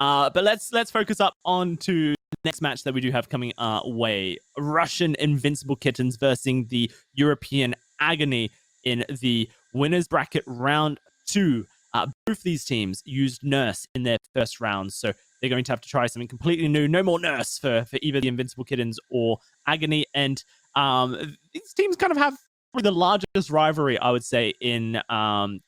But let's focus up on to the next match that we do have coming our way. Russian Invincible Kittens versus the European Agony in the winners bracket round 2. Both these teams used Nurse in their first round, so they're going to have to try something completely new. No more Nurse for either the Invincible Kittens or Agony. And these teams kind of have probably the largest rivalry, I would say, in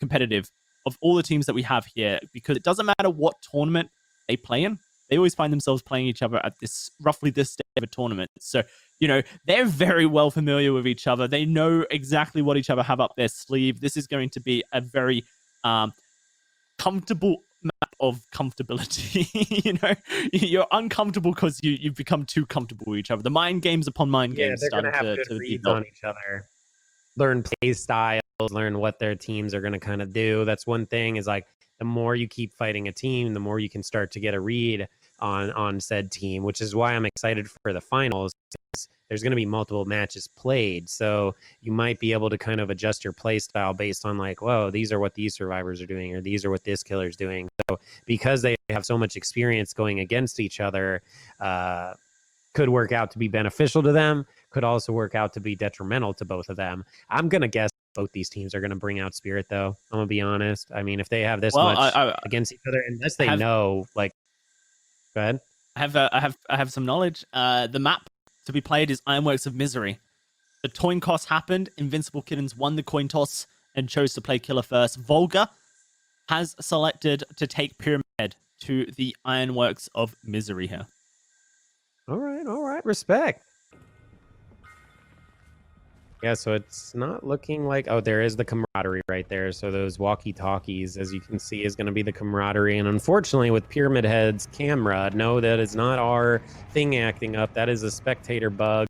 competitive of all the teams that we have here, because it doesn't matter what tournament they play in, they always find themselves playing each other at this roughly this stage of a tournament. So, you know, they're very well familiar with each other. They know exactly what each other have up their sleeve. This is going to be a very comfortable map of comfortability. You know, you're uncomfortable because you've become too comfortable with each other. The mind games upon mind games starting to read on each other, learn play styles, learn what their teams are going to kind of do. That's one thing, is like the more you keep fighting a team, the more you can start to get a read on said team, which is why I'm excited for the finals. There's going to be multiple matches played, so you might be able to kind of adjust your play style based on like, whoa, these are what these survivors are doing, or these are what this killer's doing. So because they have so much experience going against each other, could work out to be beneficial to them, could also work out to be detrimental to both of them. I'm going to guess both these teams are going to bring out Spirit, though. I'm going to be honest. I mean, if they have this much against each other, unless they know, like, go ahead. I have some knowledge. The map to be played is Ironworks of Misery. The coin toss happened. Invincible Kittens won the coin toss and chose to play Killer first. Volga has selected to take Pyramid Head to the Ironworks of Misery here. All right. Respect. Yeah, so it's not looking like... Oh, there is the camaraderie right there. So those walkie-talkies, as you can see, is going to be the camaraderie. And unfortunately, with Pyramid Head's camera, no, that is not our thing acting up. That is a spectator bug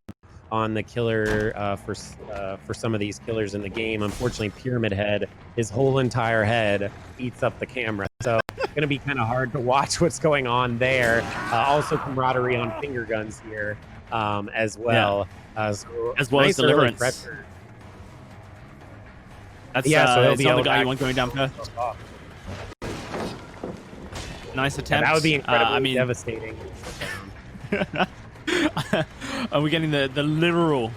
on the killer for some of these killers in the game. Unfortunately, Pyramid Head, his whole entire head eats up the camera. So it's going to be kind of hard to watch what's going on there. Also, camaraderie on finger guns here as well. Yeah. As well as Deliverance. That's so it's not the guy you want going down first. Nice attempt. That would be incredibly devastating. Are we getting the literal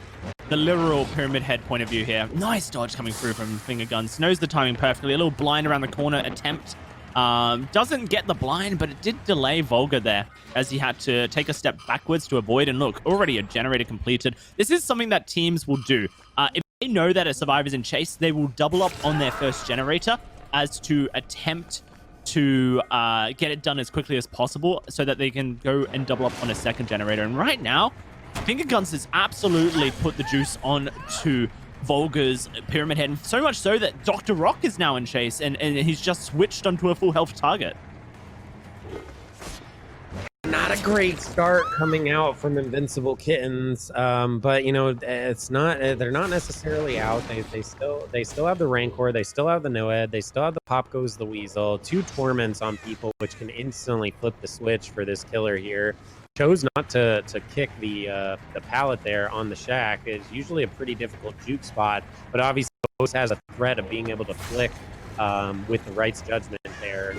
Pyramid Head point of view here? Nice dodge coming through from finger guns. Knows the timing perfectly. A little blind around the corner attempt. Doesn't get the blind, but it did delay Volga there as he had to take a step backwards to avoid. And look, already a generator completed. This is something that teams will do. If they know that a survivor's in chase, they will double up on their first generator as to attempt to get it done as quickly as possible so that they can go and double up on a second generator. And right now, Finger Guns has absolutely put the juice on to Volga's Pyramid Head, and so much so that Dr. Rock is now in chase, and he's just switched onto a full health target. Not a great start coming out from Invincible Kittens, but you know, it's not. They're not necessarily out. They still have the Rancor. They still have the Noed. They still have the Pop Goes the Weasel. 2 torments on people, which can instantly flip the switch for this killer here. Chose not to kick the pallet there on the shack. It's usually a pretty difficult juke spot, but obviously Ghost has a threat of being able to flick with the Right's Judgment there.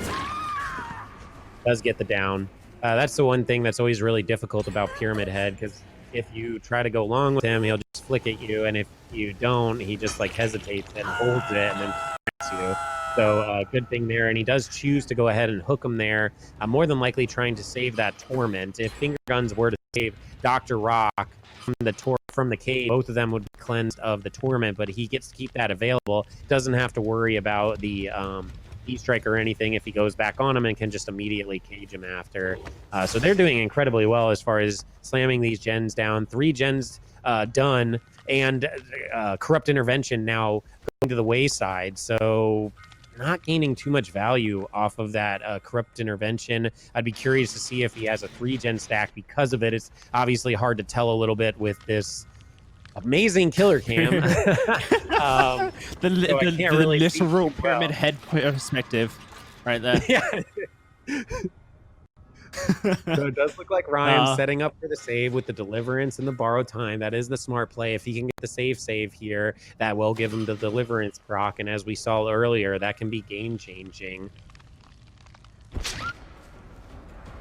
Does get the down. That's the one thing that's always really difficult about Pyramid Head, because if you try to go long with him, he'll just flick at you, and if you don't, he just like hesitates and holds it and then flicks you. So good thing there, and he does choose to go ahead and hook him there, more than likely trying to save that torment. If Finger Guns were to save Dr. Rock from the cave, both of them would be cleansed of the torment, but he gets to keep that available. Doesn't have to worry about the E-strike or anything if he goes back on him, and can just immediately cage him after. So they're doing incredibly well as far as slamming these gens down. 3 gens done, and Corrupt Intervention now going to the wayside. So not gaining too much value off of that Corrupt Intervention. I'd be curious to see if he has a 3-gen stack because of it. It's obviously hard to tell a little bit with this amazing killer cam. The literal Pyramid Head perspective right there. Yeah. So it does look like Ryan setting up for the save with the Deliverance and the borrowed time. That is the smart play. If he can get the save here, that will give him the Deliverance proc. And as we saw earlier, that can be game changing.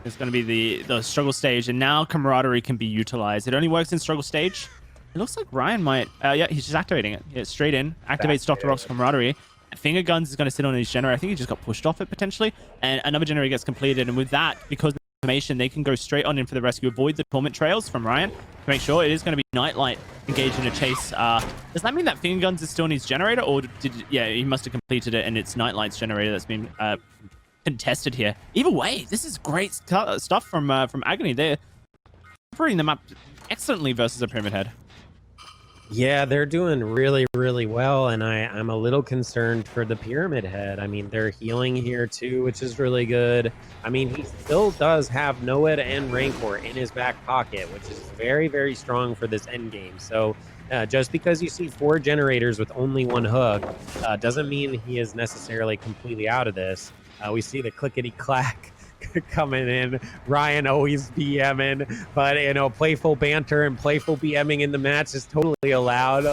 It's going to be the struggle stage, and now camaraderie can be utilized. It only works in struggle stage. It looks like Ryan might... yeah, he's just activating it. Yeah, straight in. Activates Dr. Rock's camaraderie. Finger Guns is going to sit on his generator. I think he just got pushed off it, potentially. And another generator gets completed. And with that, because of the information, they can go straight on in for the rescue. Avoid the torment trails from Ryan to make sure it is going to be Nightlight engaged in a chase. Does that mean that Finger Guns is still in his generator? Or yeah, he must have completed it, and it's Nightlight's generator that's been contested here. Either way, this is great stuff from Agony. They're operating the map excellently versus a Pyramid Head. Yeah, they're doing really, really well, and I'm a little concerned for the Pyramid Head. I mean, they're healing here too, which is really good. I mean, he still does have Noed and Rancor in his back pocket, which is very, very strong for this end game. So just because you see 4 generators with only 1 hook doesn't mean he is necessarily completely out of this. We see the clickety-clack coming in. Ryan always BMing, but you know, playful banter and playful BMing in the match is totally allowed.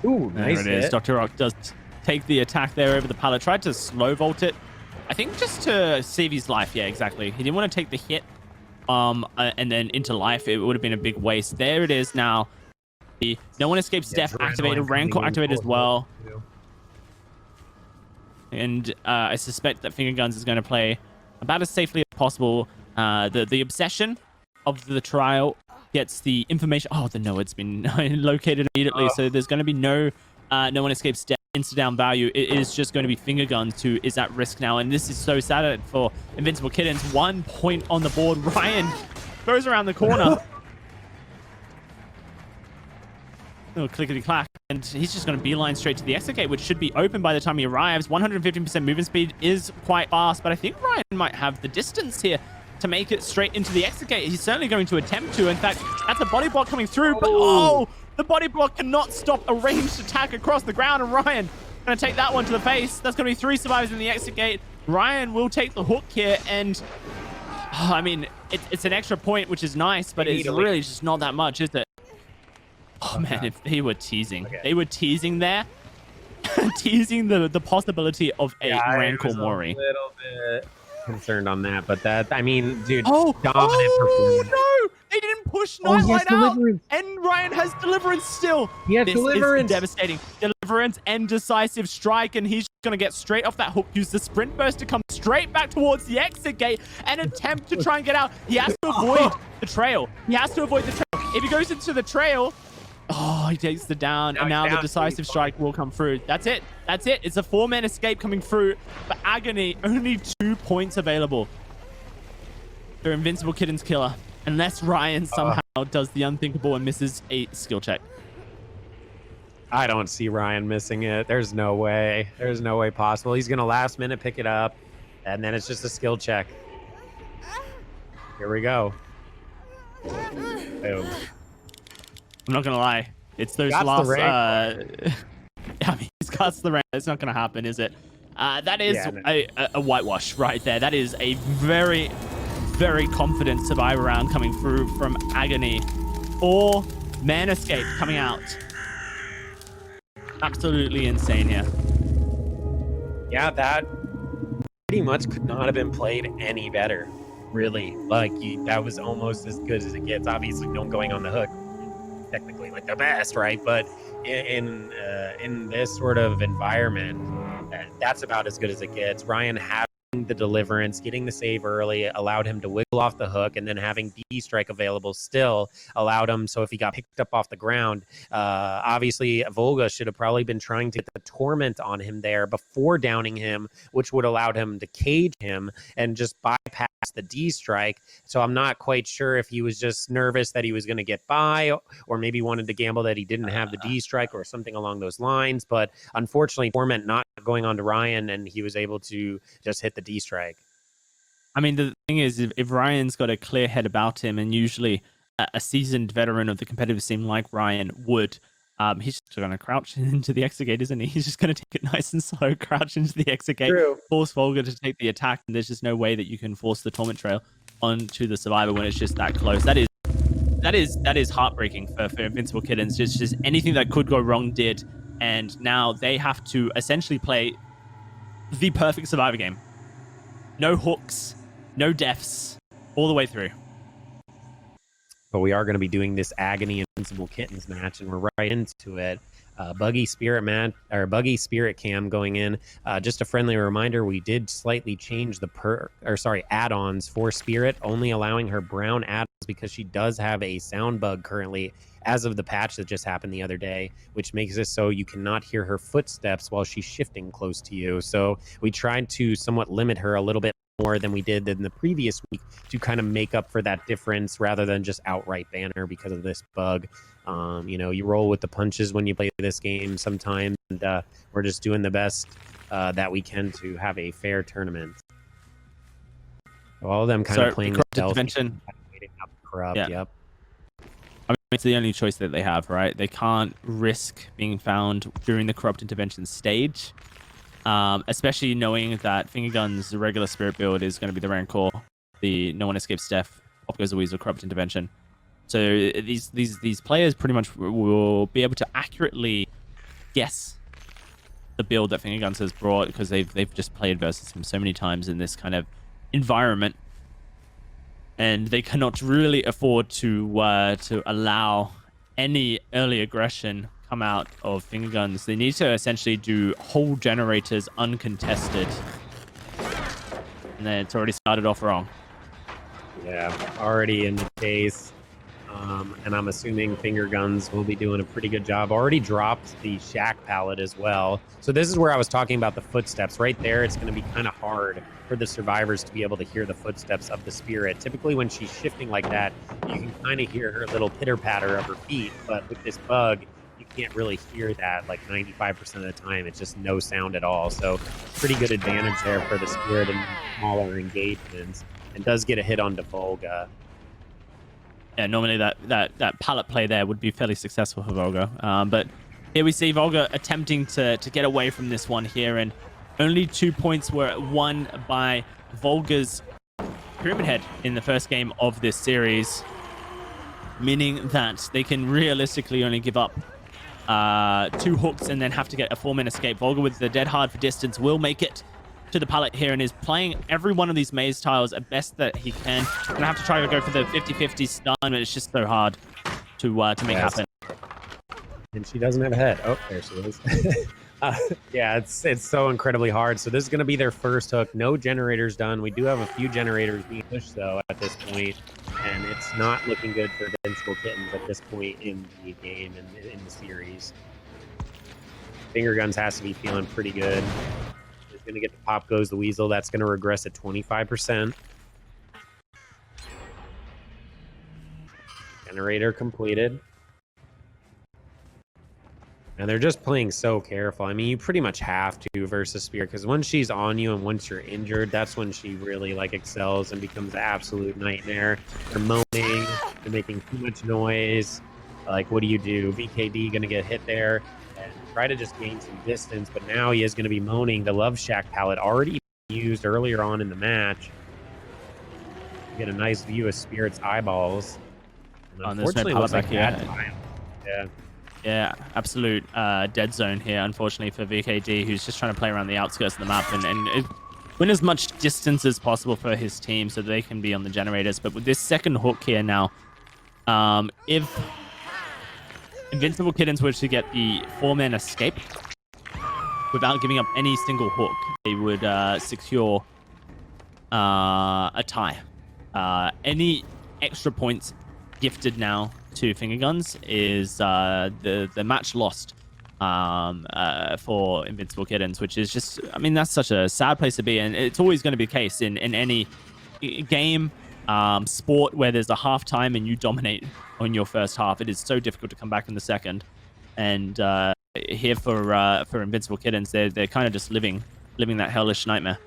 Ooh, nice there it is. hit. Dr. Rock does take the attack there over the pallet. Tried to slow vault it, I think, just to save his life. Yeah, exactly. He didn't want to take the hit and then into life. It would have been a big waste. There it is now. No One Escapes Death activated. Rancor activated as well. And I suspect that Finger Guns is going to play about as safely as possible. The obsession of the trial gets the information. Oh, the Noed's been located immediately, so there's going to be no One Escapes Death insta-down value. It is just going to be Finger Guns who is at risk now, and this is so sad for Invincible Kittens. 1 point on the board. Ryan goes around the corner. Little clickety-clack, and he's just going to beeline straight to the exit gate, which should be open by the time he arrives. 115% movement speed is quite fast, but I think Ryan might have the distance here to make it straight into the exit gate. He's certainly going to attempt to. In fact, that's a body block coming through, but the body block cannot stop a ranged attack across the ground, and Ryan going to take that one to the face. That's going to be 3 survivors in the exit gate. Ryan will take the hook here, and I mean, it's an extra point, which is nice, but it's really just not that much, is it? Oh man, if they were teasing. They were teasing there. Teasing the possibility of a Rancor Mori. A little bit concerned on that, but that, I mean, dude, dominant performance. No! They didn't push Nightlight out! And Ryan has Deliverance still. He has Deliverance. Is devastating. Deliverance and Decisive Strike, and he's going to get straight off that hook, use the Sprint Burst to come straight back towards the exit gate and attempt to try and get out. He has to avoid the trail. He has to avoid the trail. If he goes into the trail, he takes the down, and now the Decisive Strike will come through. That's it. That's it. It's a 4-man escape coming through. But Agony, only 2 points available. They're Invincible Kittens killer. Unless Ryan somehow does the unthinkable and misses a skill check. I don't see Ryan missing it. There's no way. There's no way possible. He's going to last minute pick it up, and then it's just a skill check. Here we go. Boom. I'm not gonna lie, it's those last. I mean, he's got the rank. It's not gonna happen, is it? That is a whitewash right there. That is a very, very confident survivor round coming through from Agony. 4-man escape coming out. Absolutely insane here. Yeah, that pretty much could not have been played any better. Really, like that was almost as good as it gets. Obviously, don't going on the hook. Technically like the best, right? But in this sort of environment, that's about as good as it gets. Ryan having the Deliverance, getting the save early allowed him to wiggle off the hook, and then having D-Strike available still allowed him, so if he got picked up off the ground, obviously Volga should have probably been trying to get the Torment on him there before downing him, which would allowed him to cage him and just bypass the D-Strike. So I'm not quite sure if he was just nervous that he was going to get by, or maybe wanted to gamble that he didn't have the D-Strike or something along those lines. But unfortunately, Torment not going on to Ryan, and he was able to just hit the D-Strike. I mean, the thing is, if Ryan's got a clear head about him, and usually a seasoned veteran of the competitive scene like Ryan would, he's just going to crouch into the exit gate, isn't he? He's just going to take it nice and slow, crouch into the exit gate, force Volga to take the attack, and there's just no way that you can force the Torment Trail onto the survivor when it's just that close. That is heartbreaking for Invincible Kittens. Just anything that could go wrong did, and now they have to essentially play the perfect survivor game no hooks, no deaths, all the way through. But we are going to be doing this Agony Invincible Kittens match, and we're right into it. Buggy Spirit Cam going in. Just a friendly reminder, we did slightly change the add-ons for Spirit, only allowing her brown add-ons because she does have a sound bug currently as of the patch that just happened the other day, which makes it so you cannot hear her footsteps while she's shifting close to you. So we tried to somewhat limit her a little bit more than we did in the previous week to kind of make up for that difference rather than just outright ban her because of this bug. You roll with the punches when you play this game sometimes, and we're just doing the best that we can to have a fair tournament. All of them kind of playing the intervention. Waiting out the corrupt. Yeah. Yep. I mean, it's the only choice that they have, right? They can't risk being found during the corrupt intervention stage. Especially knowing that Fingergun's regular spirit build is going to be the Rancor, the No One Escapes Death, Pop Goes the Weasel, Corrupt Intervention. So these players pretty much will be able to accurately guess the build that Fingerguns has brought because they've just played versus him so many times in this kind of environment, and they cannot really afford to allow any early aggression come out of Fingerguns. They need to essentially do whole generators uncontested. And then it's already started off wrong. Yeah, already in the case. And I'm assuming Fingerguns will be doing a pretty good job. Already dropped the Shack pallet as well. So this is where I was talking about the footsteps. Right there, it's going to be kind of hard for the survivors to be able to hear the footsteps of the spirit. Typically when she's shifting like that, you can kind of hear her little pitter-patter of her feet. But with this bug, you can't really hear that like 95% of the time. It's just no sound at all. So pretty good advantage there for the spirit in smaller engagements, and does get a hit onto Volga. Yeah, normally that pallet play there would be fairly successful for Volga. But here we see Volga attempting to get away from this one here, and only 2 points were won by Volga's Pyramid Head in the first game of this series, meaning that they can realistically only give up 2 hooks and then have to get a 4-man escape. Volga with the Dead Hard for distance will make it to the pallet here and is playing every one of these maze tiles at best that he can. Gonna have to try to go for the 50-50 stun, but it's just so hard to make happen. And she doesn't have a head. Oh, there she is. Yeah, it's so incredibly hard. So this is going to be their first hook. No generators done. We do have a few generators being pushed, though, at this point, and it's not looking good for Invincible Kittens at this point in the game and in the series. Fingerguns has to be feeling pretty good. He's going to get the Pop Goes the Weasel. That's going to regress at 25%. Generator completed. And they're just playing so careful. I mean, you pretty much have to versus Spirit, because once she's on you and once you're injured, that's when she really like excels and becomes an absolute nightmare. They're moaning, they're making too much noise. Like, what do you do? VKD gonna get hit there and try to just gain some distance, but now he is gonna be moaning. The Love Shack palette already used earlier on in the match. You get a nice view of Spirit's eyeballs. And unfortunately, it looks like bad time. Yeah. Yeah, absolute dead zone here, unfortunately, for VKD, who's just trying to play around the outskirts of the map and win as much distance as possible for his team so they can be on the generators. But with this second hook here now, if Invincible Kittens were to get the 4-man escape without giving up any single hook, they would secure a tie. Any extra points gifted now to Fingerguns is the match lost for Invincible Kittens, which is just, I mean, that's such a sad place to be, and it's always going to be the case in any game, sport where there's a halftime and you dominate on your first half. It is so difficult to come back in the second, and here for Invincible Kittens, they're kind of just living that hellish nightmare.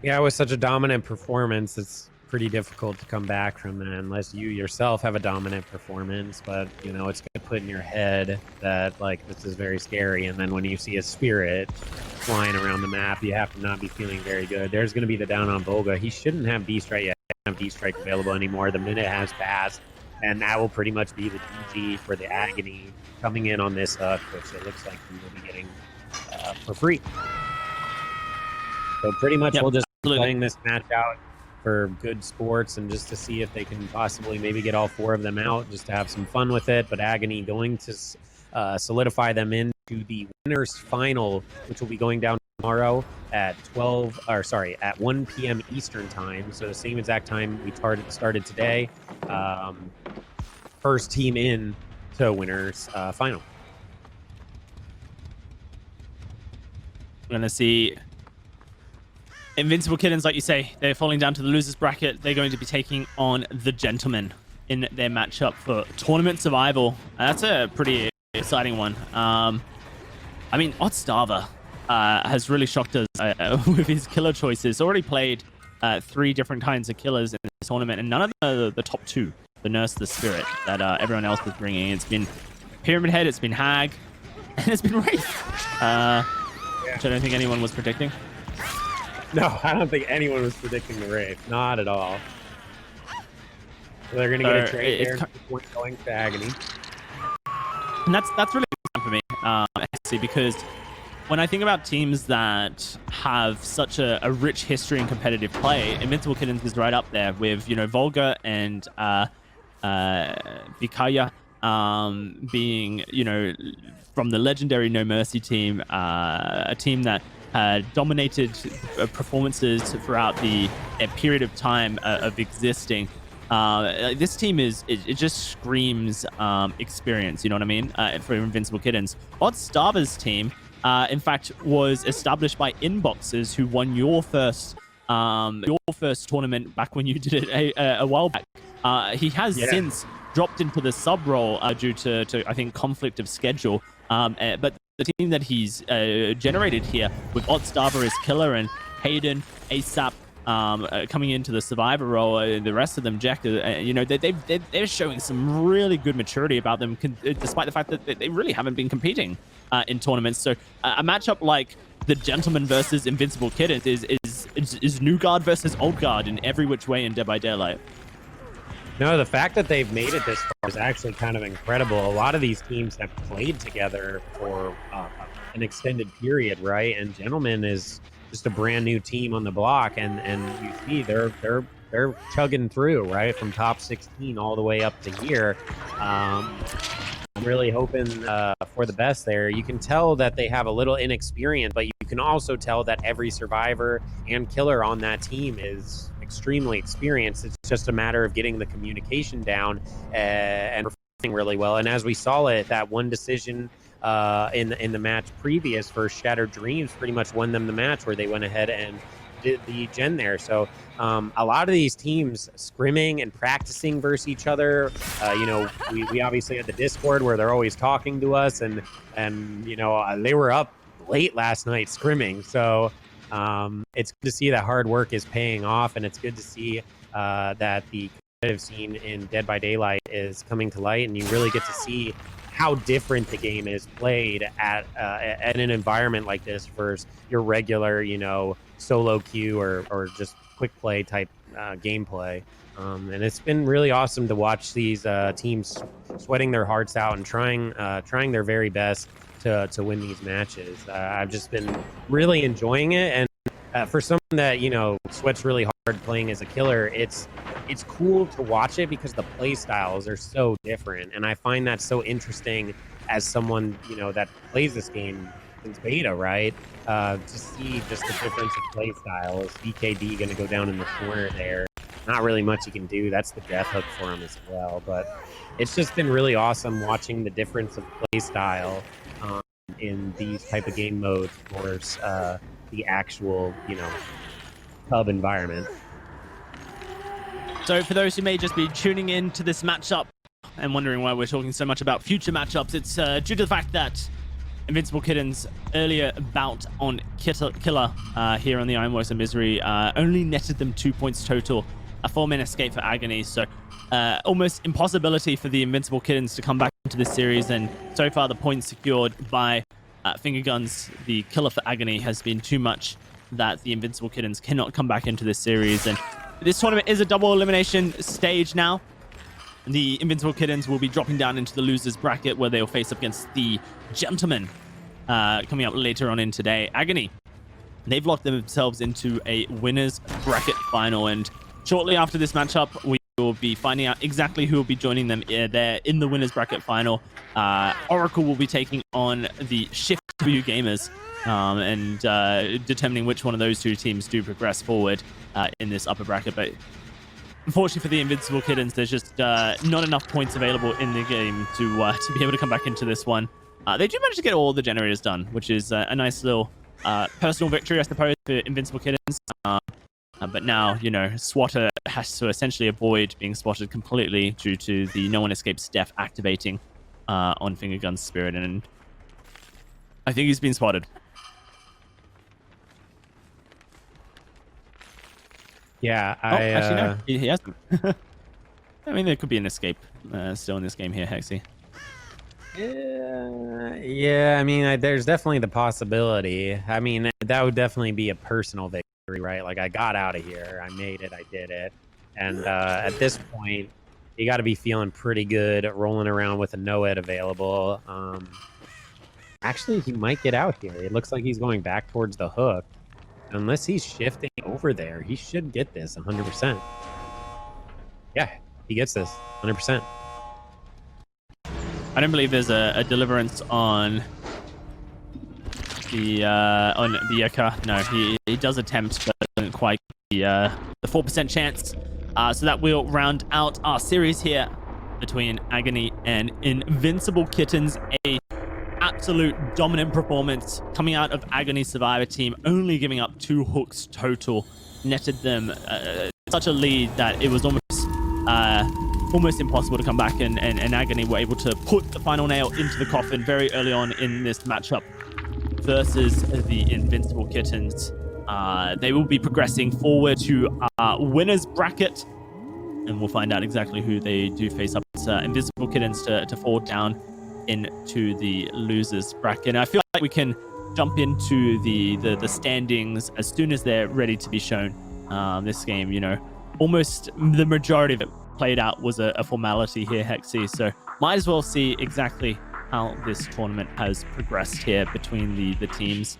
Yeah, with such a dominant performance, it's pretty difficult to come back from that unless you yourself have a dominant performance. But you know, it's gonna put in your head that like this is very scary, and then when you see a spirit flying around the map, you have to not be feeling very good. There's gonna be the down on Volga. He shouldn't have D-Strike yet. He doesn't have D-Strike available anymore. The minute has passed, and that will pretty much be the GG for the Agony coming in on this hook, which it looks like we will be getting for free. So pretty much Yep, we'll just be absolutely. playing this match out for good sports and just to see if they can possibly maybe get all 4 of them out, just to have some fun with it. But Agony going to solidify them into the winners final, which will be going down tomorrow at 1 p.m. Eastern time. So the same exact time we started today. First team in to winners final. We're going to see Invincible Kittens, like you say, they're falling down to the losers bracket. They're going to be taking on the Gentlemen in their matchup for tournament survival. That's a pretty exciting one. I mean, Oddstava has really shocked us with his killer choices. Already played 3 different kinds of killers in this tournament, and none of them are the top 2, the Nurse, the Spirit, that everyone else is bringing. It's been Pyramid Head, it's been Hag, and it's been Wraith, which I don't think anyone was predicting. No, I don't think anyone was predicting the Wraith. Not at all. So they're going to get a trade there. Point going to Agony. And that's really exciting for me, Hexy, because when I think about teams that have such a rich history in competitive play, Invincible Kittens is right up there with, you know, Volga and Vikaya being, you know, from the legendary No Mercy team, a team that dominated performances throughout their period of time of existing. This team it just screams experience, you know what I mean, for Invincible Kittens. Oddstava's team, in fact, was established by Inboxers, who won your first tournament back when you did it a while back. He has since dropped into the sub role due to I think conflict of schedule, but the team that he's generated here with Oddstava as killer and Hayden, ASAP coming into the survivor role, the rest of them, Jack, you know, they're showing some really good maturity about them, despite the fact that they really haven't been competing in tournaments. So a matchup like the Gentleman versus Invincible Kittens is new guard versus old guard in every which way in Dead by Daylight. No, the fact that they've made it this far is actually kind of incredible. A lot of these teams have played together for an extended period, right? And Gentleman is just a brand new team on the block, and you see they're chugging through, right, from top 16 all the way up to here. I'm really hoping for the best there. You can tell that they have a little inexperience, but you can also tell that every survivor and killer on that team is extremely experienced. It's just a matter of getting the communication down and performing really well. And as we saw it, that one decision in the match previous for Shattered Dreams pretty much won them the match, where they went ahead and did the gen there. So a lot of these teams scrimming and practicing versus each other. You know, we obviously had the Discord where they're always talking to us, and you know, they were up late last night scrimming. So it's good to see that hard work is paying off, and it's good to see that the competitive scene in Dead by Daylight is coming to light, and you really get to see how different the game is played at an environment like this versus your regular, you know, solo queue or just quick play type gameplay. And it's been really awesome to watch these teams sweating their hearts out and trying their very best to win these matches. I've just been really enjoying it, and for someone that, you know, sweats really hard playing as a killer, it's cool to watch it because the play styles are so different, and I find that so interesting as someone, you know, that plays this game since beta, right? To see just the difference of play styles. BKD going to go down in the corner there. Not really much he can do. That's the death hook for him as well. But it's just been really awesome watching the difference of play style in these type of game modes versus the actual, you know, hub environment. So for those who may just be tuning in to this matchup and wondering why we're talking so much about future matchups, it's due to the fact that Invincible Kittens' earlier bout on Killer here on the Iron Voice of Misery only netted them 2 points total, a 4-man escape for Agony. So almost impossibility for the Invincible Kittens to come back into this series, and so far the points secured by Finger Guns, the killer for Agony, has been too much that the Invincible Kittens cannot come back into this series. And this tournament is a double elimination stage now. The Invincible Kittens will be dropping down into the losers bracket, where they'll face up against the Gentlemen coming up later on in today. Agony, They've locked themselves into a winners bracket final, and shortly after this matchup, we will be finding out exactly who will be joining them there in the winners bracket final. Oracle will be taking on the Shift W Gamers, and determining which one of those two teams do progress forward in this upper bracket. But unfortunately for the Invincible Kittens, there's just not enough points available in the game to be able to come back into this one. They do manage to get all the generators done, which is a nice little personal victory, I suppose, for Invincible Kittens. But now, you know, Swatter has to essentially avoid being spotted completely due to the No One Escapes Death activating on Fingergun's Spirit, and I think he's been spotted. Yeah, actually, no, he hasn't. I mean, there could be an escape still in this game here, Hexy. Yeah, I mean, there's definitely the possibility. I mean, that would definitely be a personal victory, right? Like, I got out of here, I made it, I did it. And at this point, you got to be feeling pretty good rolling around with a no-ed available. Actually, he might get out here. It looks like he's going back towards the hook. Unless he's shifting over there, he should get this 100%. Yeah, he gets this 100%. I don't believe there's a deliverance on the Yeka. No, he does attempt, but doesn't quite get the 4% chance. So that will round out our series here between Agony and Invincible Kittens. A absolute dominant performance coming out of Agony Survivor team, only giving up 2 hooks total, netted them such a lead that it was almost impossible to come back, and Agony were able to put the final nail into the coffin very early on in this matchup versus the Invincible Kittens. They will be progressing forward to winners bracket, and we'll find out exactly who they do face up. It's Invincible Kittens to fall down into the losers bracket. And I feel like we can jump into the standings as soon as they're ready to be shown. This game, you know, almost the majority of it played out was a formality here, Hexy. So might as well see exactly how this tournament has progressed here between the teams.